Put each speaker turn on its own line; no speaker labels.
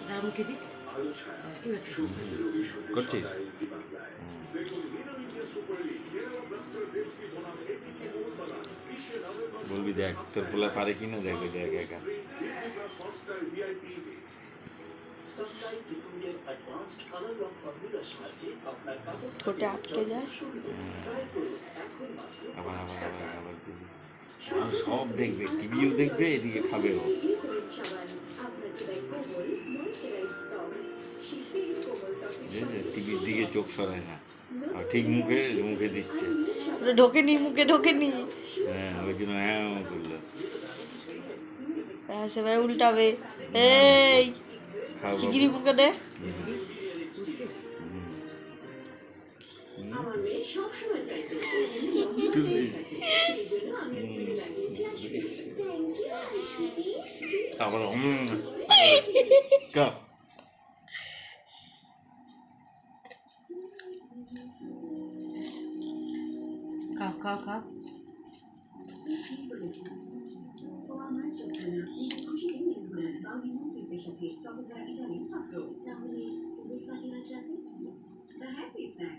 রামকে দিক
করছিস? বলবি দেখ তোর পোলা পারে কিনা, দেখ ওই দেখ একা।
ঠোঁটে আটকে যায়।
আবার আবার আবার আবার দিবি। আর সব দেখবে, টিভিও দেখবে, এদিকে খাবেও। টিভির দিকে চোখ সরায় না, আর ঠিক মুখে মুখে দিচ্ছে।
ঢোকেনি, মুখে ঢোকেনি।
হ্যাঁ, ওই জন্য হ্যাঁ করলো।
এবারে উল্টাবে। এই শিগগিরি মুখে দে।
আমার মেয়ে সবসময় চাইতো
তারপর
খাও খাও খাও।
The happy snack.